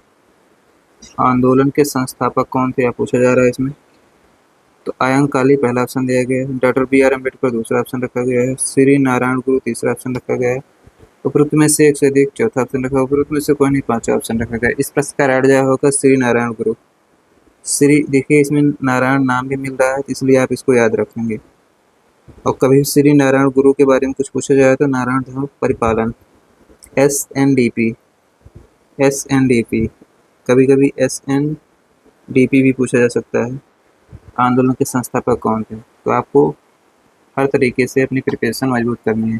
आंदोलन के संस्थापक कौन थे, आप पूछा जा रहा है इसमें। तो आयंग काली पहला ऑप्शन दिया गया है, डॉक्टर BR अम्बेडकर दूसरा ऑप्शन रखा गया है, श्री नारायण गुरु तीसरा ऑप्शन रखा गया है, उपरोक्त में से एक से अधिक चौथा ऑप्शन रखा, उपरोक्त में से कोई नहीं पांचवा ऑप्शन रखा गया। इस प्रश्न का राइट जवाब होगा श्री नारायण गुरु। श्री, देखिए इसमें नारायण नाम भी मिल रहा है इसलिए आप इसको याद रखेंगे। और कभी श्री नारायण गुरु के बारे में कुछ पूछा जाए तो नारायण धर्म परिपालन SNDP, कभी कभी SNDP भी पूछा जा सकता है। आंदोलन के संस्थापक कौन थे? तो आपको हर तरीके से अपनी प्रिपरेशन मजबूत करनी है।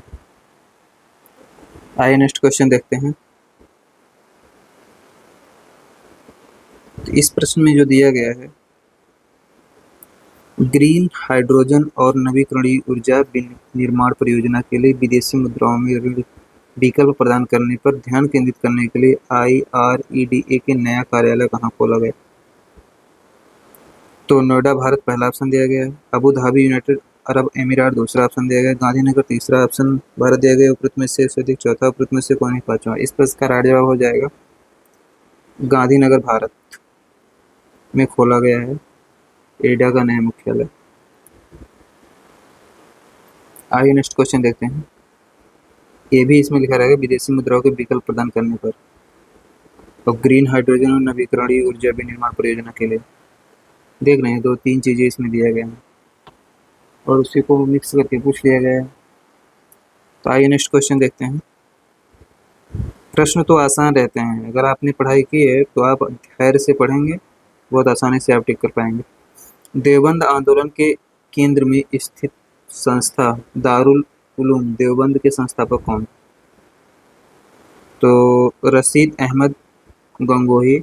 आइए नेक्स्ट क्वेश्चन देखते हैं। तो इस प्रश्न में जो दिया गया है, ग्रीन हाइड्रोजन और नवीकरणीय ऊर्जा निर्माण परियोजना के लिए विदेशी मुद्राओं में ऋण विकल्प प्रदान करने पर ध्यान केंद्रित करने के लिए IREDA के नया कार्यालय कहाँ खोला गया? तो नोएडा भारत पहला ऑप्शन दिया गया है, अबू धाबी यूनाइटेड अरब अमीरात दूसरा ऑप्शन दिया गया, गांधीनगर तीसरा ऑप्शन भारत दिया गया, उपरोक्त में से एक से अधिक चौथा, उपरोक्त में से कोई नहीं पांचवा। इस प्रश्न का राइट जवाब हो जाएगा गांधीनगर भारत में खोला गया है एडा का नया मुख्यालय। आइए नेक्स्ट क्वेश्चन देखते हैं। ये भी इसमें लिखा रहेगा विदेशी मुद्राओं के विकल्प प्रदान करने पर और ग्रीन हाइड्रोजन और नवीकरणीय ऊर्जा विनिर्माण परियोजना के लिए। देख रहे हैं दो तीन चीजें इसमें दिया गया है और उसी को मिक्स करके पूछ लिया गया है। तो आइए नेक्स्ट क्वेश्चन देखते हैं। प्रश्न तो आसान रहते हैं, अगर आपने पढ़ाई की है तो आप धैर्य से पढ़ेंगे, बहुत आसानी से आप टिक कर पाएंगे। देवबंद आंदोलन के केंद्र में स्थित संस्था दारुल उलूम देवबंद के संस्थापक कौन? तो रशीद अहमद गंगोही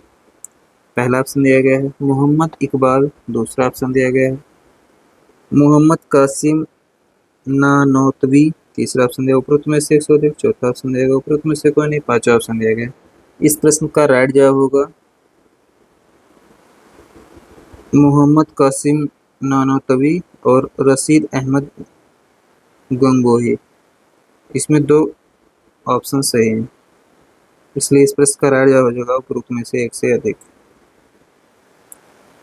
पहला ऑप्शन दिया गया है, मोहम्मद इकबाल दूसरा ऑप्शन दिया गया है, मोहम्मद कासिम नानोतवी तीसरा ऑप्शन दिया, उपरोक्त में से एक से अधिक चौथा ऑप्शन दिया गया, उपरोक्त में से कोई नहीं पांचवा ऑप्शन दिया गया। इस प्रश्न का राइट जवाब होगा मोहम्मद कासिम नानोतवी और रशीद अहमद गंगोही। इसमें दो ऑप्शन सही हैं, इसलिए इस प्रश्न का राइट जवाब हो जाएगा उपरोक्त में से एक से अधिक।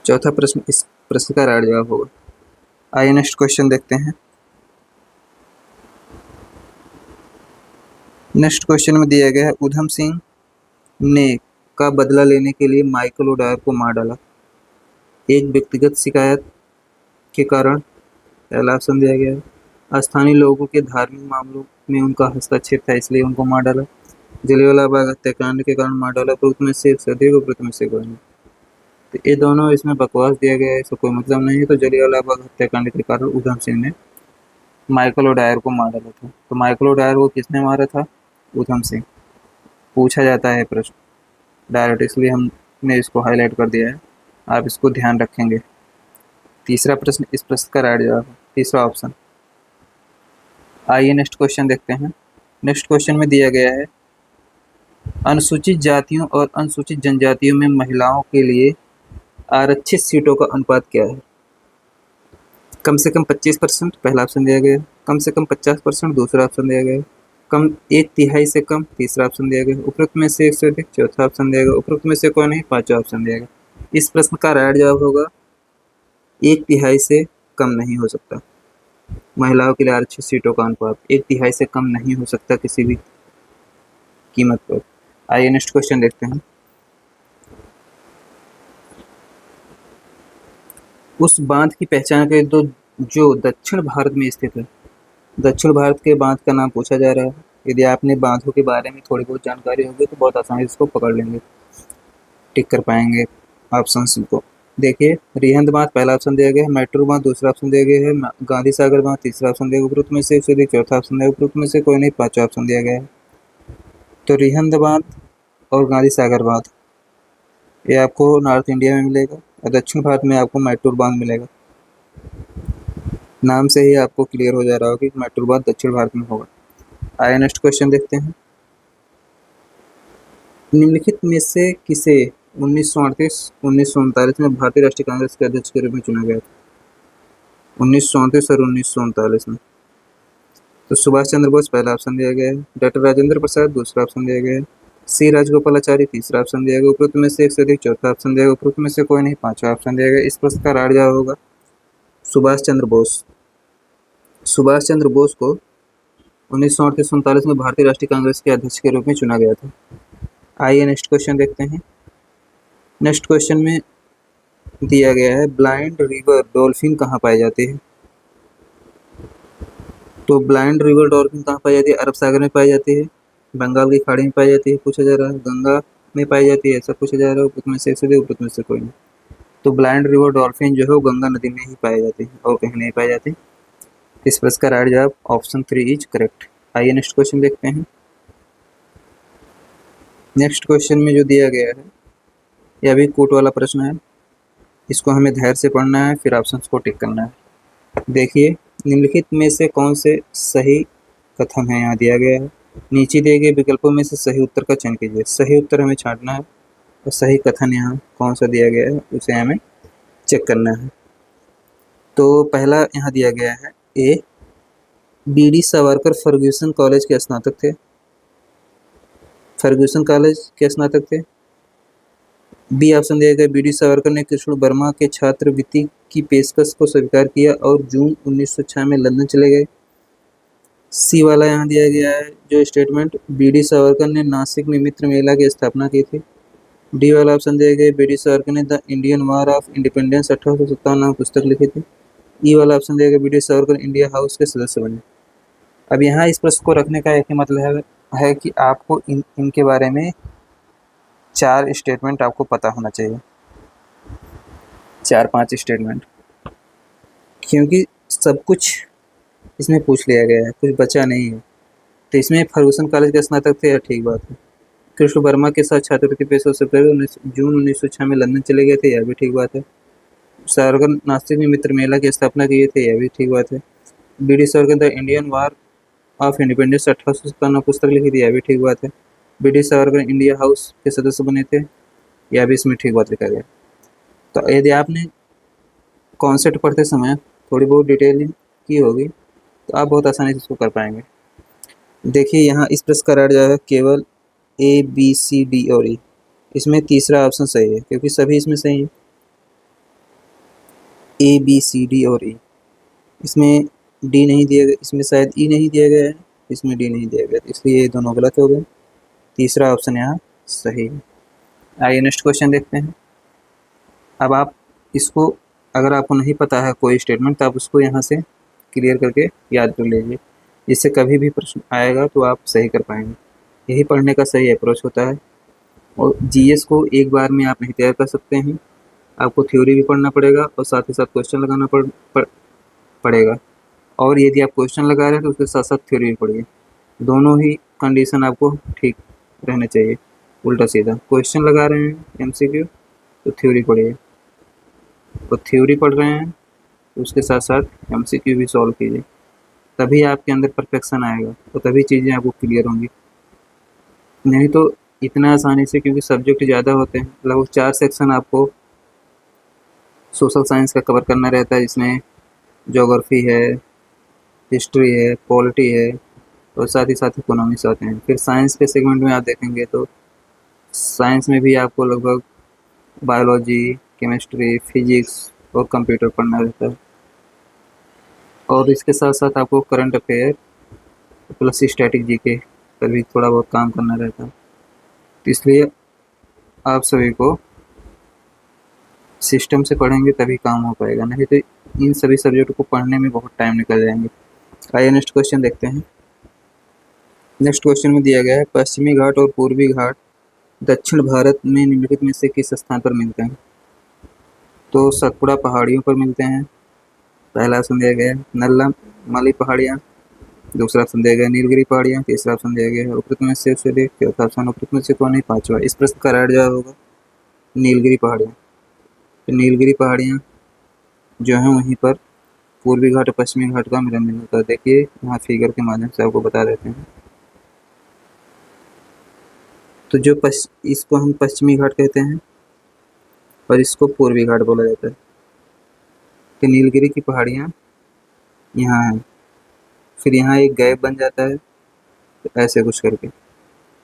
चौथा प्रश्न इस प्रश्न का राइट जवाब होगा। आइए नेक्स्ट क्वेश्चन देखते हैं। नेक्स्ट क्वेश्चन में दिया गया है उधम सिंह ने का बदला लेने के लिए माइकल ओडायर को मार डाला। एक व्यक्तिगत शिकायत के कारण, पहला ऑप्शन दिया गया है। स्थानीय लोगों के धार्मिक मामलों में उनका हस्तक्षेप था इसलिए उनको मार डाला। जलियांवाला बाग हत्याकांड के कारण मार डाला। उपरोक्त में से एक से अधिक, उपरोक्त में से कोई नहीं। तो ये दोनों इसमें बकवास दिया गया है, इसका कोई मतलब नहीं है। तो जलियांवाला बाग हत्याकांड के कारण उधम सिंह ने माइकल ओडायर को मार डाला था। तो माइकल ओडायर को किसने मारा था? उधम सिंह। पूछा जाता है प्रश्न डायरेक्ट, इसलिए हमने इसको हाईलाइट कर दिया है, आप इसको ध्यान रखेंगे। तीसरा प्रश्न इस प्रश्न का राइट जवाब है तीसरा ऑप्शन। आइए नेक्स्ट क्वेश्चन देखते हैं। नेक्स्ट क्वेश्चन में दिया गया है अनुसूचित जातियों और अनुसूचित जनजातियों में महिलाओं के लिए आरक्षित सीटों का अनुपात क्या है? कम से कम 25%, पहला ऑप्शन दिया गया। कम से कम 50%, दूसरा ऑप्शन दिया गया। कम 1/3 से कम, तीसरा ऑप्शन दिया गया। उपरोक्त में से एक से अधिक, चौथा ऑप्शन दिया गया। उपरोक्त में से कोई नहीं, पांचवा ऑप्शन दिया गया। इस प्रश्न का राइट जवाब होगा 1/3 से कम नहीं हो सकता। महिलाओं के लिए आरक्षित सीटों का अनुपात 1/3 से कम नहीं हो सकता किसी भी कीमत पर। आइए नेक्स्ट क्वेश्चन देखते हैं। उस बांध की पहचान करें दो जो दक्षिण भारत में स्थित है। दक्षिण भारत के बांध का नाम पूछा जा रहा है। यदि आपने बांधों के बारे में थोड़ी बहुत जानकारी होगी तो बहुत आसानी से इसको पकड़ लेंगे, टिक कर पाएंगे ऑप्शन को। देखिए, रिहंद बांध पहला ऑप्शन दिया गया है। मैट्रू बांध दूसरा ऑप्शन दिया गया है। गांधी सागर बांध तीसरा ऑप्शन दिया गया। उपरोक्त में से एक से अधिक, चौथा ऑप्शन दिया गया। उपरोक्त में से कोई नहीं, पांचवा ऑप्शन दिया गया है। तो रिहंद बांध और गांधी सागर बांध ये आपको नॉर्थ इंडिया में मिलेगा और दक्षिण भारत में आपको मैट्रू बांध मिलेगा। नाम से ही आपको क्लियर हो जा रहा होगा कि मैट्रू बांध दक्षिण भारत में होगा। आइए नेक्स्ट क्वेश्चन देखते हैं। निम्नलिखित में से किसे 1938-1939 में भारतीय राष्ट्रीय कांग्रेस के अध्यक्ष के रूप में चुना गया था? 1938 और 1939 में। तो सुभाष चंद्र बोस पहला ऑप्शन दिया गया है। डॉक्टर राजेंद्र प्रसाद दूसरा ऑप्शन दिया गया है। सी राजगोपालाचारी तीसरा ऑप्शन दिया गया। उपरोक्त में से एक से अधिक, चौथा ऑप्शन दिया गया। उपरोक्त में से कोई नहीं, पांचवा ऑप्शन दिया गया। इस प्रश्न का राइट जवाब होगा सुभाष चंद्र बोस। सुभाष चंद्र बोस को 1938-39 में भारतीय राष्ट्रीय कांग्रेस के अध्यक्ष के रूप में चुना गया था। आइए नेक्स्ट क्वेश्चन देखते हैं। नेक्स्ट क्वेश्चन में दिया गया है ब्लाइंड रिवर डॉल्फिन कहाँ पाई जाती है? तो ब्लाइंड रिवर डॉल्फिन कहाँ पाई जाती है? अरब सागर में पाई जाती है, बंगाल की खाड़ी में पाई जाती है पूछा जा रहा है, गंगा में पाई जाती है ऐसा पूछा जा रहा है। उपरोक्त में से एक से अधिक, उपरोक्त में से कोई नहीं। तो ब्लाइंड रिवर डॉल्फिन जो है वो गंगा नदी में ही पाई जाती है और कहीं नहीं पाई जाती। इस प्रश्न का राइट जवाब ऑप्शन 3 इज करेक्ट। आइए नेक्स्ट क्वेश्चन देखते हैं। नेक्स्ट क्वेश्चन में जो दिया गया है यह भी कोट वाला प्रश्न है, इसको हमें धैर्य से पढ़ना है फिर ऑप्शंस को टिक करना है। देखिए, निम्नलिखित में से कौन से सही कथन है यहाँ दिया गया है। नीचे दिए गए विकल्पों में से सही उत्तर का चयन कीजिए। सही उत्तर हमें छांटना है और सही कथन यहाँ कौन सा दिया गया है उसे हमें चेक करना है। तो पहला यहाँ दिया गया है ए, बी.डी. सावरकर फर्ग्यूसन कॉलेज के स्नातक थे। फर्ग्यूसन कॉलेज के स्नातक थे। बी ऑप्शन दिया गया बी.डी. सावरकर ने कृष्ण वर्मा के छात्रवृत्ति की पेशकश को स्वीकार किया और जून 1906 में लंदन चले गए। सी वाला यहाँ दिया गया है जो स्टेटमेंट, बी.डी. सावरकर ने नासिक में मित्र मेला की स्थापना की थी। डी वाला ऑप्शन दिया गया बी.डी. सावरकर ने the Indian war of independence 1857 नाम पुस्तक लिखी थी। ई वाला ऑप्शन दिया गया बी.डी. सावरकर इंडिया हाउस के सदस्य बने। अब यहाँ इस प्रश्न को रखने का एक ही मतलब है कि आपको इनके बारे में 4 स्टेटमेंट आपको पता होना चाहिए, 4-5 स्टेटमेंट, क्योंकि सब कुछ इसमें पूछ लिया गया है, कुछ बचा नहीं है। तो इसमें फर्गूसन कॉलेज के स्नातक थे, ठीक बात है। कृष्ण वर्मा के साथ छात्रवृत्ति पेशकश से पहले जून 1906 में लंदन चले गए थे, यह भी ठीक बात है। सावरकर नासिक में मित्र मेला की स्थापना किए थे, यह भी ठीक बात है। BD. Savarkar the Indian war of independence 1857 पुस्तक लिखी थी, यह भी ठीक बात है। बी.डी. सावरकर इंडिया हाउस के सदस्य बने थे, यह भी इसमें ठीक बात लिखा गया। तो यदि आपने कॉन्सेप्ट पढ़ते समय थोड़ी बहुत डिटेलिंग की होगी तो आप बहुत आसानी से इसको कर पाएंगे। देखिए यहाँ इस प्रश्न का राइट जवाब है केवल ए बी सी डी और ई। इसमें तीसरा ऑप्शन सही है क्योंकि सभी इसमें सही है, ए बी सी डी और ई। इसमें डी नहीं दिया गया, इसमें शायद ई नहीं दिया गया है, इसमें डी नहीं दिया गया, इसलिए ये दोनों गलत हो गए। तीसरा ऑप्शन यहाँ सही है। आइए नेक्स्ट क्वेश्चन देखते हैं। अब आप इसको, अगर आपको नहीं पता है कोई स्टेटमेंट तो आप उसको यहाँ से क्लियर करके याद कर लीजिए, इससे कभी भी प्रश्न आएगा तो आप सही कर पाएंगे। यही पढ़ने का सही अप्रोच होता है। और जीएस को एक बार में आप नहीं तैयार कर सकते हैं, आपको थ्योरी भी पढ़ना पड़ेगा और साथ ही साथ क्वेश्चन लगाना पड़ेगा। और यदि आप क्वेश्चन लगा रहे हैं तो उसके साथ साथ थ्योरी भी पढ़िए, दोनों ही कंडीशन आपको ठीक रहना चाहिए। उल्टा सीधा क्वेश्चन लगा रहे हैं एमसीक्यू तो थ्योरी पढ़िए, और थ्योरी पढ़ रहे हैं तो उसके साथ साथ एमसीक्यू भी सॉल्व कीजिए, तभी आपके अंदर परफेक्शन आएगा और तभी चीज़ें आपको क्लियर होंगी। नहीं तो इतना आसानी से, क्योंकि सब्जेक्ट ज़्यादा होते हैं, लगभग 4 सेक्शन आपको सोशल साइंस का कवर करना रहता है, जिसमें ज्योग्राफी है, हिस्ट्री है, पॉलिटी है और साथ ही साथ इकोनॉमिक्स आते हैं। फिर साइंस के सेगमेंट में आप देखेंगे तो साइंस में भी आपको लगभग बायोलॉजी, केमिस्ट्री, फिजिक्स और कंप्यूटर पढ़ना रहता है, और इसके साथ साथ आपको current affair plus static GK पर भी थोड़ा बहुत काम करना रहता है। तो इसलिए आप सभी को सिस्टम से पढ़ेंगे तभी काम हो पाएगा, नहीं तो इन सभी सब्जेक्ट को पढ़ने में बहुत टाइम निकल जाएंगे। आइए नेक्स्ट क्वेश्चन देखते हैं। नेक्स्ट क्वेश्चन में दिया गया है पश्चिमी घाट और पूर्वी घाट दक्षिण भारत में निम्नलिखित में से किस स्थान पर मिलते हैं? तो सतपुड़ा पहाड़ियों पर मिलते हैं, पहला ऑप्शन दिया गया है। नल्ला पहाड़ियाँ, दूसरा ऑप्शन दिया गया नीलगिरी पहाड़ियाँ, तीसरा ऑप्शन दिया गया है उपरोक्त में से चौथा ऑप्शन उपरोक्त में से कौन है? पाँचवा। इस प्रश्न का राइट जवाब होगा नीलगिरी पहाड़ियाँ। तो नीलगिरी पहाड़ियाँ जो है वहीं पर पूर्वी घाट और पश्चिमी घाट का मिलन बिंदु होता है। देखिए यहाँ फिगर के माध्यम से आपको बता देते हैं। तो जो इसको हम पश्चिमी घाट कहते हैं और इसको पूर्वी घाट बोला जाता है। तो नीलगिरी की पहाड़ियाँ यहाँ है, फिर यहाँ एक गैप बन जाता है, तो ऐसे कुछ करके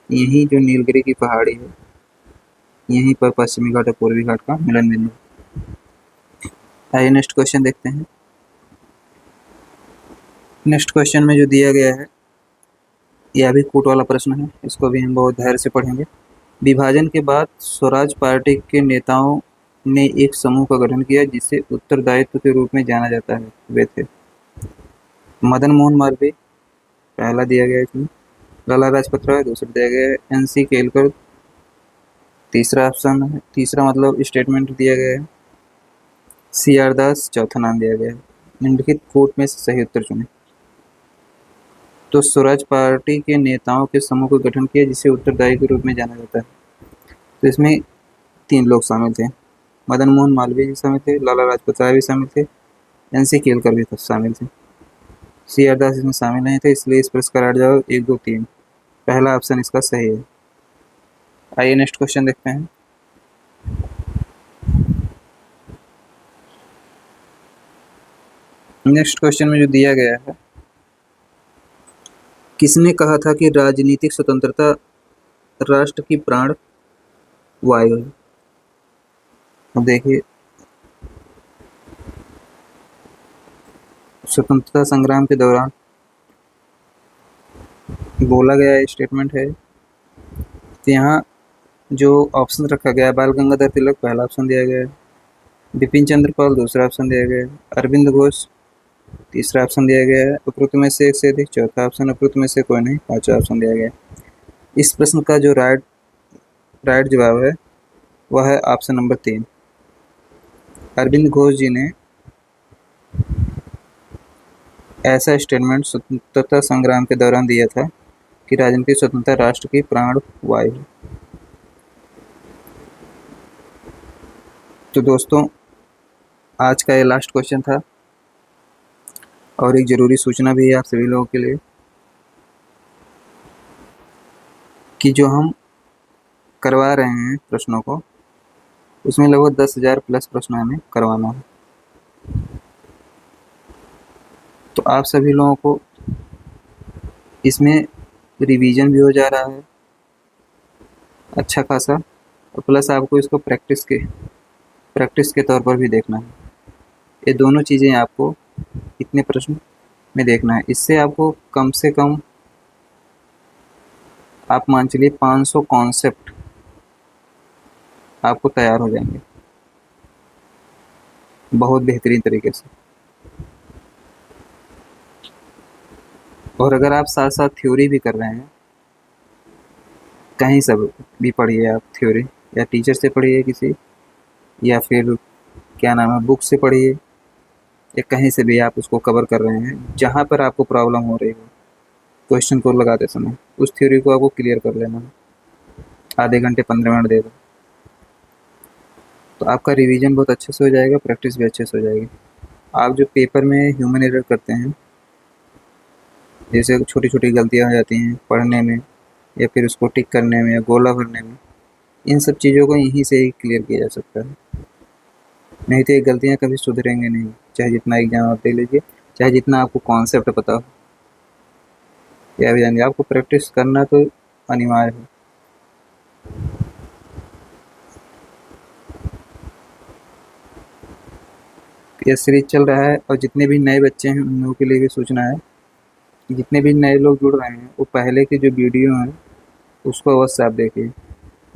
यही जो नीलगिरी की पहाड़ी है, यहीं पर पश्चिमी घाट और पूर्वी घाट का मिलन बिंदु। आइए नेक्स्ट क्वेश्चन देखते हैं। नेक्स्ट क्वेश्चन में जो दिया गया है यह भी कूट वाला प्रश्न है, इसको भी हम बहुत धैर्य से पढ़ेंगे। विभाजन के बाद स्वराज पार्टी के नेताओं ने एक समूह का गठन किया जिसे उत्तरदायित्व के रूप में जाना जाता है। वे थे मदन मोहन मालवीय, पहला दिया गया इसमें, लाला लाजपत राय, दूसरा दिया गया है एनसी केलकर, तीसरा ऑप्शन है, तीसरा मतलब स्टेटमेंट दिया गया है सी आर दास, चौथा नाम दिया गया है। निम्नलिखित कोट में से सही उत्तर चुनें। तो स्वराज पार्टी के नेताओं के समूह का गठन किया जिसे उत्तरदायी के रूप में जाना जाता है। तो इसमें 3 लोग शामिल थे, मदन मोहन मालवीय जी शामिल थे, लाला लाजपत राय भी शामिल थे, एनसी केलकर भी शामिल थे। सी आर दास इसमें शामिल नहीं थे, इसलिए इस प्रश्न का राइट जवाब 1, 2, 3, पहला ऑप्शन इसका सही है। आइए नेक्स्ट क्वेश्चन देखते हैं। नेक्स्ट क्वेश्चन में जो दिया गया है, किसने कहा था कि राजनीतिक स्वतंत्रता राष्ट्र की प्राण वायु है? अब देखिए स्वतंत्रता संग्राम के दौरान बोला गया स्टेटमेंट है। तो यहाँ जो ऑप्शन रखा गया है, बाल गंगाधर तिलक पहला ऑप्शन दिया गया है, बिपिन चंद्र पाल दूसरा ऑप्शन दिया गया है, अरविंद घोष तीसरा ऑप्शन दिया गया है, उपरोक्त में से एक से अधिक चौथा ऑप्शन, उपरोक्त में से कोई नहीं पांचवा ऑप्शन दिया गया है। इस प्रश्न का जो राइट जवाब है वह है ऑप्शन नंबर 3। अरविंद घोष जी ने ऐसा स्टेटमेंट स्वतंत्रता संग्राम के दौरान दिया था कि राजनीतिक स्वतंत्रता राष्ट्र की प्राण वायु है। तो दोस्तों आज का ये लास्ट क्वेश्चन था और एक ज़रूरी सूचना भी है आप सभी लोगों के लिए कि जो हम करवा रहे हैं प्रश्नों को, उसमें लगभग 10,000 प्लस प्रश्न हमें करवाना है। तो आप सभी लोगों को इसमें रिवीजन भी हो जा रहा है अच्छा खासा, और प्लस आपको इसको प्रैक्टिस के तौर पर भी देखना है। ये दोनों चीज़ें आपको इतने प्रश्न में देखना है। इससे आपको कम से कम आप मान चलिए 500 कॉन्सेप्ट आपको तैयार हो जाएंगे बहुत बेहतरीन तरीके से। और अगर आप साथ साथ थ्योरी भी कर रहे हैं, कहीं से भी पढ़िए आप थ्योरी, या टीचर से पढ़िए किसी, या फिर क्या नाम है बुक से पढ़िए, या कहीं से भी आप उसको कवर कर रहे हैं, जहाँ पर आपको प्रॉब्लम हो रही हो क्वेश्चन को लगाते समय, उस थ्योरी को आपको क्लियर कर लेना है। आधे घंटे 15 मिनट दे दो तो आपका रिवीजन बहुत अच्छे से हो जाएगा, प्रैक्टिस भी अच्छे से हो जाएगी। आप जो पेपर में ह्यूमन एरर करते हैं, जैसे छोटी छोटी गलतियाँ हो जाती हैं पढ़ने में, या फिर उसको टिक करने में, या गोला भरने में, इन सब चीज़ों को यहीं से ही क्लियर किया जा सकता है। नहीं तो ये गलतियाँ कभी सुधरेंगे नहीं, चाहे जितना एग्जाम आप दे लीजिए, चाहे जितना आपको कॉन्सेप्ट पता हो, या भी जानिए आपको प्रैक्टिस करना तो अनिवार्य है। ये सीरीज चल रहा है, और जितने भी नए बच्चे हैं उन लोगों के लिए भी सूचना है, जितने भी नए लोग जुड़ रहे हैं वो पहले की जो वीडियो हैं उसको अवश्य आप देखिए।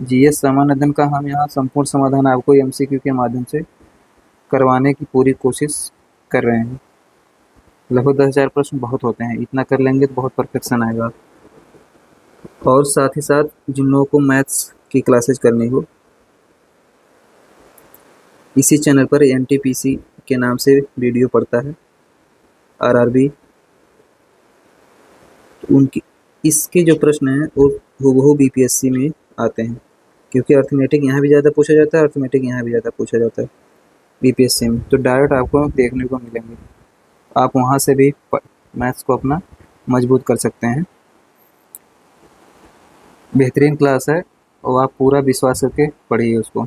जीएस समाधान का हम यहाँ संपूर्ण समाधान आपको एमसीक्यू के माध्यम से करवाने की पूरी कोशिश कर रहे हैं। लगभग 10,000 प्रश्न बहुत होते हैं, इतना कर लेंगे तो बहुत परफेक्शन आएगा। और साथ ही साथ जिन लोगों को मैथ्स की क्लासेज करनी हो, इसी चैनल पर एनटीपीसी के नाम से वीडियो पड़ता है, आरआरबी, तो उनकी इसके जो प्रश्न हैं वो हूबहू बीपीएससी में आते हैं, क्योंकि अर्थमेटिक यहाँ भी ज़्यादा पूछा जाता है, अर्थमेटिक यहाँ भी ज़्यादा पूछा जाता है बीपीएससी में, तो डायरेक्ट आपको देखने को मिलेंगे। आप वहाँ से भी मैथ्स को अपना मजबूत कर सकते हैं। बेहतरीन क्लास है, और आप पूरा विश्वास करके पढ़िए उसको,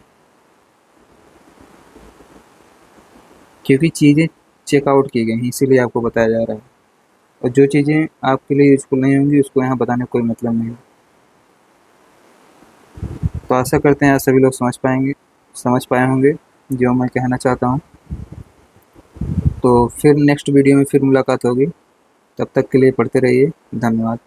क्योंकि चीज़ें चेकआउट की गई हैं इसीलिए आपको बताया जा रहा है, और जो चीज़ें आपके लिए यूज़फुल नहीं होंगी उसको यहाँ बताने का कोई मतलब नहीं है। तो आशा करते हैं आज सभी लोग समझ पाए होंगे जो मैं कहना चाहता हूँ। तो फिर नेक्स्ट वीडियो में फिर मुलाकात होगी, तब तक के लिए पढ़ते रहिए। धन्यवाद।